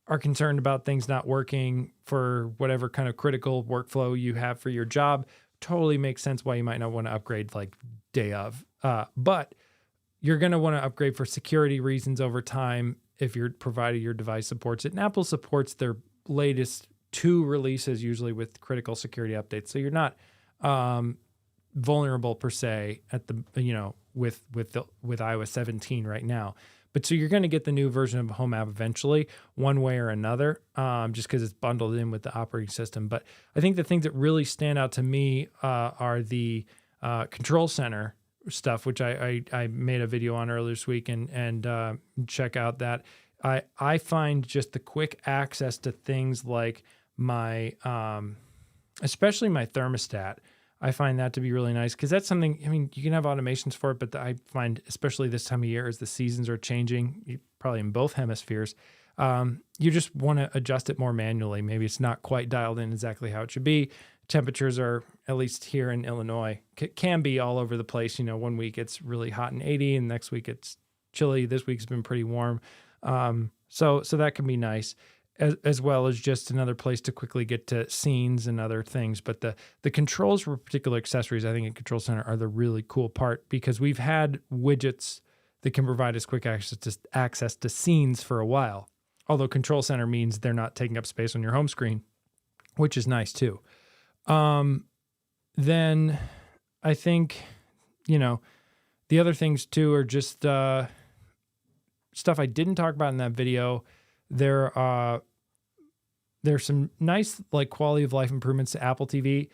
are concerned about things not working for whatever kind of critical workflow you have for your job, totally makes sense why you might not want to upgrade like day of. But you're going to want to upgrade for security reasons over time if you're provided your device supports it. And Apple supports their latest 2 releases usually with critical security updates. So you're not vulnerable per se at the with iOS 17 right now. But so you're going to get the new version of Home app eventually, one way or another, just because it's bundled in with the operating system. But I think the things that really stand out to me are the control center stuff, which I made a video on earlier this week, and check out that. I find just the quick access to things like my, especially my thermostat. I find that to be really nice because that's something, you can have automations for it, but I find, especially this time of year as the seasons are changing, probably in both hemispheres, you just want to adjust it more manually. Maybe it's not quite dialed in exactly how it should be. Temperatures are, at least here in Illinois, can be all over the place. 1 week it's really hot and 80, and next week it's chilly. This week's been pretty warm. So that can be nice. As well as just another place to quickly get to scenes and other things. But the controls for particular accessories, I think in Control Center are the really cool part because we've had widgets that can provide us quick access to scenes for a while. Although Control Center means they're not taking up space on your home screen, which is nice too. Then I think, the other things too are just stuff I didn't talk about in that video. There's some nice quality of life improvements to Apple TV.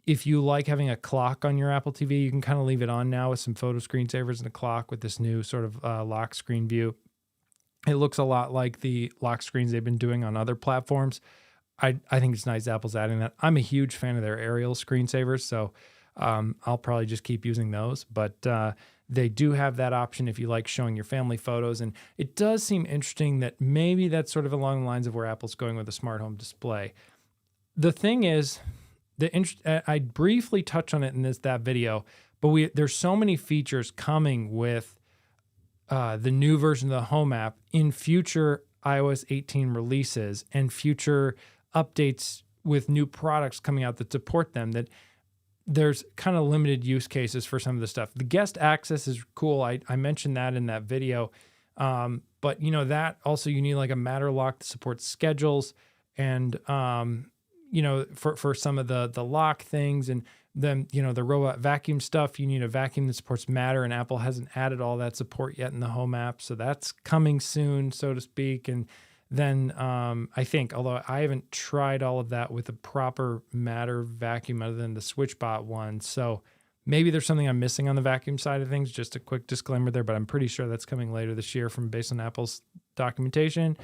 If you like having a clock on your Apple TV, you can kind of leave it on now with some photo screensavers and a clock with this new sort of lock screen view. It looks a lot like the lock screens they've been doing on other platforms. I think it's nice Apple's adding that. I'm a huge fan of their aerial screensavers, so I'll probably just keep using those. But they do have that option if you like showing your family photos. And it does seem interesting that maybe that's sort of along the lines of where Apple's going with a smart home display. The thing is, I briefly touched on it in that video, but there's so many features coming with the new version of the Home app in future iOS 18 releases and future updates with new products coming out that support them, that there's kind of limited use cases for some of the stuff. The guest access is cool. I mentioned that in that video. But that also, you need like a Matter lock to support schedules and, for some of the lock things, and then, the robot vacuum stuff, you need a vacuum that supports Matter, and Apple hasn't added all that support yet in the Home app. So that's coming soon, so to speak. And then I think, although I haven't tried all of that with a proper Matter vacuum other than the SwitchBot one. So maybe there's something I'm missing on the vacuum side of things. Just a quick disclaimer there, but I'm pretty sure that's coming later this year based on Apple's documentation.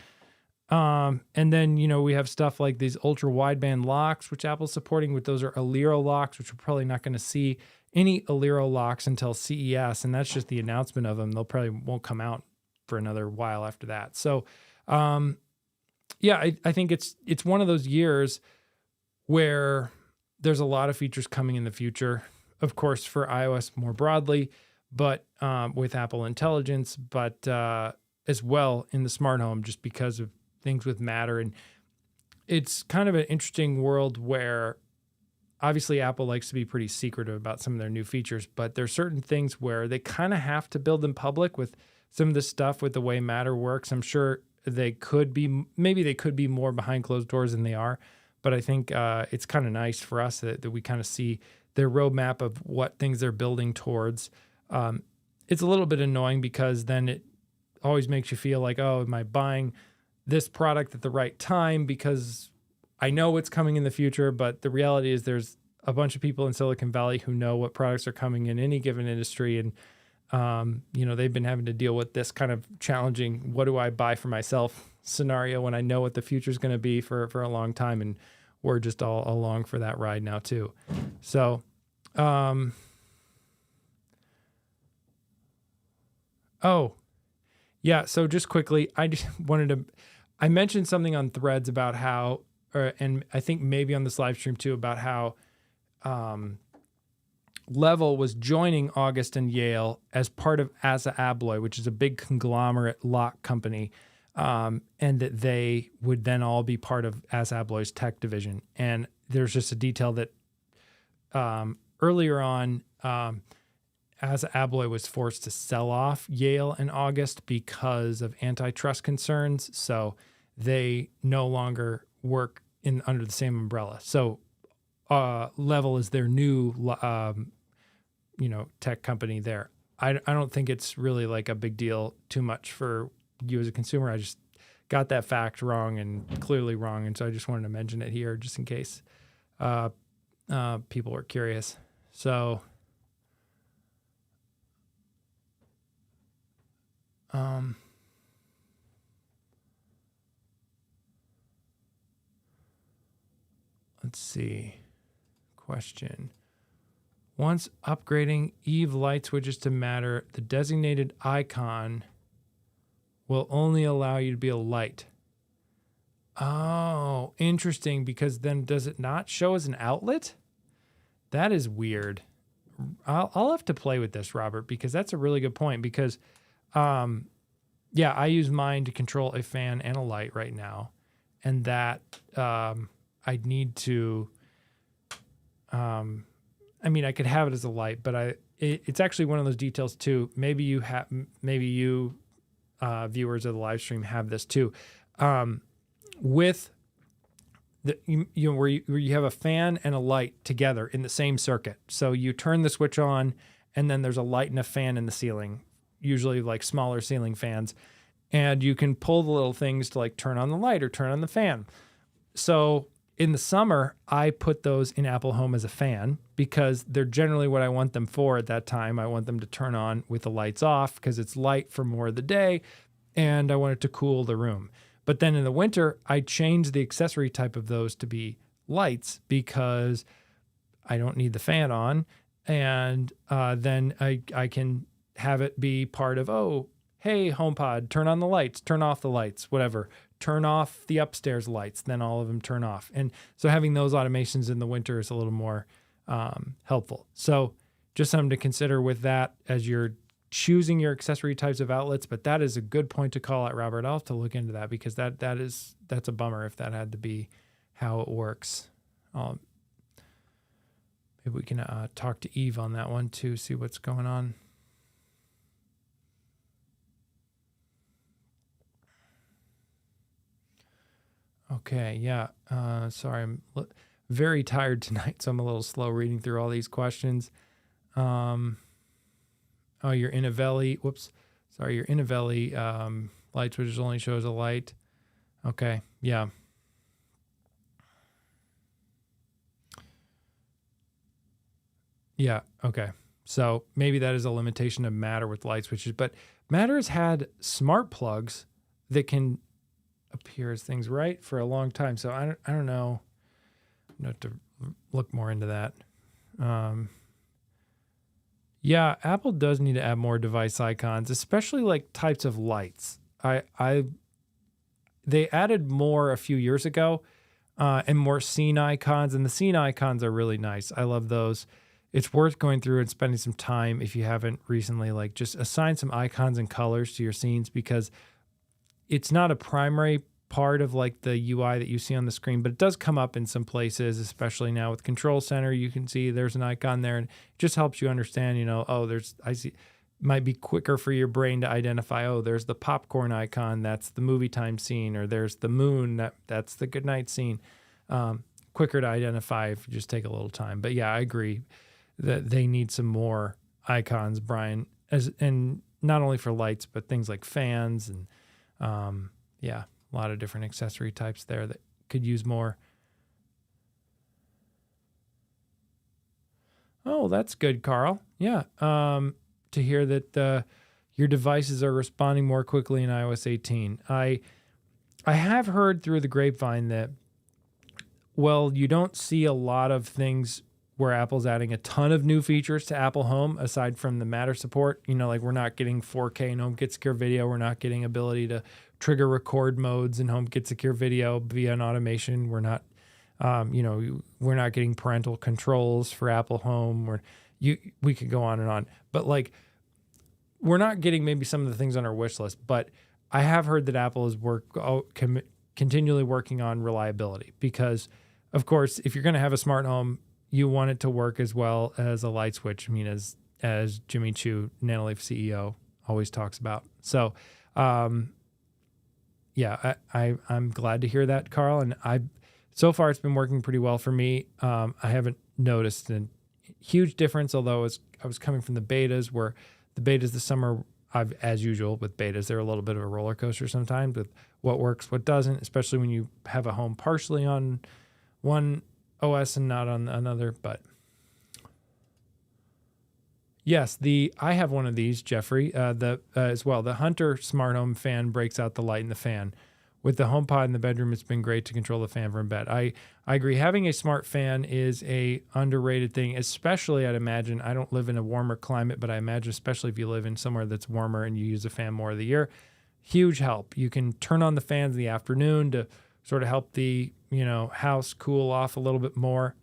And then, we have stuff like these ultra wideband locks, which Apple's supporting, those are Aliro locks, which we're probably not going to see any Aliro locks until CES, and that's just the announcement of them. They'll probably won't come out for another while after that. So, I think it's one of those years where there's a lot of features coming in the future, of course, for iOS more broadly, but with Apple Intelligence, but as well in the smart home, just because of things with Matter. And it's kind of an interesting world where obviously Apple likes to be pretty secretive about some of their new features, but there's certain things where they kind of have to build in public with some of the stuff with the way Matter works. I'm sure they could be more behind closed doors than they are, but I think it's kind of nice for us that we kind of see their roadmap of what things they're building towards. It's a little bit annoying because then it always makes you feel like, oh, am I buying this product at the right time? Because I know it's coming in the future, but the reality is there's a bunch of people in Silicon Valley who know what products are coming in any given industry. And, they've been having to deal with this kind of challenging, what do I buy for myself scenario when I know what the future is going to be for a long time. And we're just all along for that ride now too. So, so just quickly, I mentioned something on Threads about how, and I think maybe on this live stream too, about how Level was joining August and Yale as part of Assa Abloy, which is a big conglomerate lock company, and that they would then all be part of Assa Abloy's tech division. And there's just a detail that earlier on, Assa Abloy was forced to sell off Yale in August because of antitrust concerns. So they no longer work under the same umbrella. So Level is their new tech company there. I don't think it's really like a big deal too much for you as a consumer. I just got that fact wrong and clearly wrong. And so I just wanted to mention it here just in case people were curious. So let's see. Question. Once upgrading Eve light switches to Matter, the designated icon will only allow you to be a light. Oh, interesting, because then does it not show as an outlet? That is weird. I'll have to play with this, Robert, because that's a really good point. Because, I use mine to control a fan and a light right now, and that I need to. I could have it as a light, but it's actually one of those details too. Maybe you viewers of the live stream have this too. With where you have a fan and a light together in the same circuit. So you turn the switch on, and then there's a light and a fan in the ceiling, usually like smaller ceiling fans, and you can pull the little things to like turn on the light or turn on the fan. So in the summer, I put those in Apple Home as a fan because they're generally what I want them for at that time. I want them to turn on with the lights off because it's light for more of the day, and I want it to cool the room. But then in the winter, I change the accessory type of those to be lights because I don't need the fan on. And then I can have it be part of, hey, HomePod, turn on the lights, turn off the lights, whatever. Turn off the upstairs lights, then all of them turn off. And so having those automations in the winter is a little more helpful. So just something to consider with that as you're choosing your accessory types of outlets. But that is a good point to call out, Robert. I'll have to look into that because that's a bummer if that had to be how it works. Maybe we can talk to Eve on that one too, see what's going on. Okay, yeah. Sorry, I'm very tired tonight, so I'm a little slow reading through all these questions. Your Innovelli. Whoops. Sorry, your Innovelli light switches only shows a light. Okay, yeah. Yeah, okay. So maybe that is a limitation of Matter with light switches, but Matter has had smart plugs that can appear as things right for a long time. So I don't know. I'm going to have to look more into that. Yeah, Apple does need to add more device icons, especially like types of lights. They added more a few years ago, and more scene icons, and the scene icons are really nice. I love those. It's worth going through and spending some time if you haven't recently, like just assign some icons and colors to your scenes, because it's not a primary part of like the UI that you see on the screen, but it does come up in some places, especially now with Control Center. You can see there's an icon there, and it just helps you understand, I see, might be quicker for your brain to identify, oh, there's the popcorn icon, that's the movie time scene, or there's the moon, that's the goodnight scene. Quicker to identify if you just take a little time. But yeah, I agree that they need some more icons, Brian, and not only for lights, but things like fans and a lot of different accessory types there that could use more. Oh, that's good, Carl. Yeah. To hear that your devices are responding more quickly in iOS 18. I have heard through the grapevine that, well, you don't see a lot of things where Apple's adding a ton of new features to Apple Home aside from the Matter support. Like we're not getting 4K in HomeKit Secure Video. We're not getting ability to trigger record modes in HomeKit Secure Video via an automation. We're not, we're not getting parental controls for Apple Home. We could go on and on, but like we're not getting maybe some of the things on our wish list. But I have heard that Apple is continually working on reliability, because, of course, if you're going to have a smart home, you want it to work as well as a light switch. I mean, as Jimmy Chu, Nanoleaf CEO, always talks about. So, I'm glad to hear that, Carl. And so far it's been working pretty well for me. I haven't noticed a huge difference, although I was coming from the betas, where the betas this summer, as usual with betas, they're a little bit of a roller coaster sometimes with what works, what doesn't, especially when you have a home partially on one OS and not on another. But yes, I have one of these, Jeffrey, as well. The Hunter smart home fan breaks out the light in the fan. With the HomePod in the bedroom, it's been great to control the fan from bed. I agree. Having a smart fan is a underrated thing, especially I'd imagine, I don't live in a warmer climate, but I imagine especially if you live in somewhere that's warmer and you use a fan more of the year, huge help. You can turn on the fans in the afternoon to sort of help the house cool off a little bit more,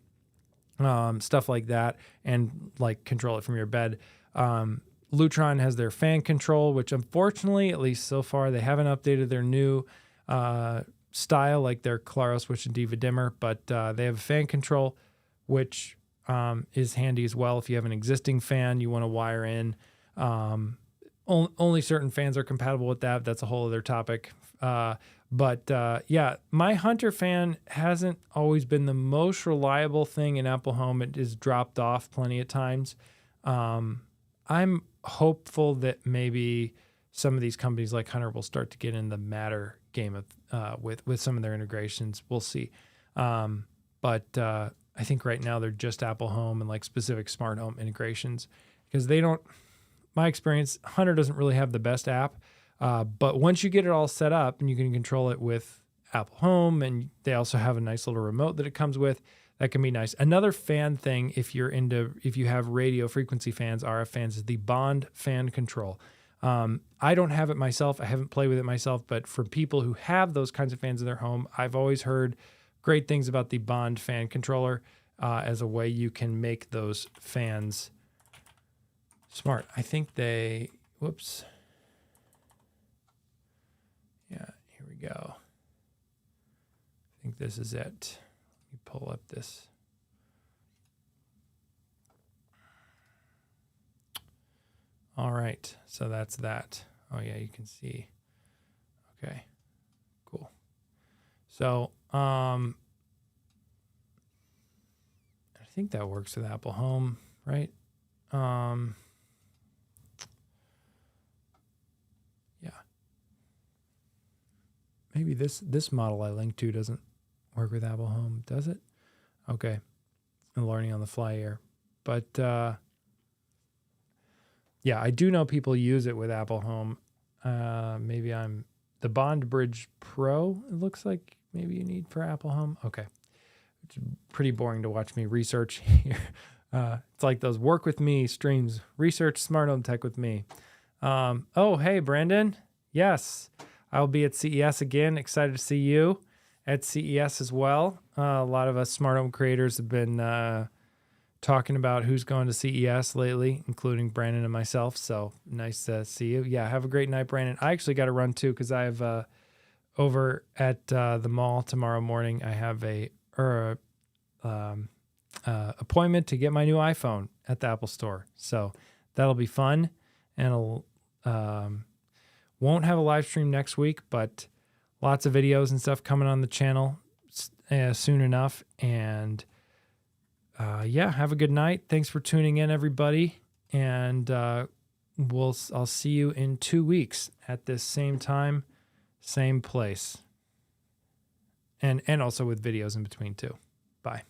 stuff like that, and like control it from your bed. Lutron has their fan control, which unfortunately, at least so far, they haven't updated their new style like their Claro switch and Diva dimmer, but they have a fan control, which is handy as well if you have an existing fan you want to wire in. Only certain fans are compatible with that. That's a whole other topic. But my Hunter fan hasn't always been the most reliable thing in Apple Home. It has dropped off plenty of times. I'm hopeful that maybe some of these companies like Hunter will start to get in the Matter game of with some of their integrations. We'll see. But I think right now they're just Apple Home and like specific smart home integrations, because they don't. My experience, Hunter doesn't really have the best app. But once you get it all set up and you can control it with Apple Home, and they also have a nice little remote that it comes with, that can be nice. Another fan thing, if you have radio frequency fans, RF fans, is the Bond fan control. I don't have it myself. I haven't played with it myself, but for people who have those kinds of fans in their home, I've always heard great things about the Bond fan controller as a way you can make those fans smart. I think whoops. Yeah, here we go. I think this is it. Let me pull up this. All right, so that's that. Oh yeah, you can see. Okay, cool. So I think that works with Apple Home, right? Yeah. Maybe this model I linked to doesn't work with Apple Home, does it? Okay, I'm learning on the fly here, but yeah, I do know people use it with Apple Home. Maybe I'm the Bond Bridge Pro. It looks like maybe you need for Apple Home. Okay, it's pretty boring to watch me research here. It's like those work with me streams, research smart home tech with me. Oh, hey, Brandon. Yes, I'll be at CES again. Excited to see you at CES as well. A lot of us smart home creators have been talking about who's going to CES lately, including Brandon and myself. So nice to see you. Yeah, have a great night, Brandon. I actually got to run too because I have over at the mall tomorrow morning. I have a appointment to get my new iPhone at the Apple Store. So that'll be fun, and I'll won't have a live stream next week, but lots of videos and stuff coming on the channel soon enough. And yeah, have a good night. Thanks for tuning in, everybody. And I'll see you in 2 weeks at this same time, same place. And also with videos in between too. Bye.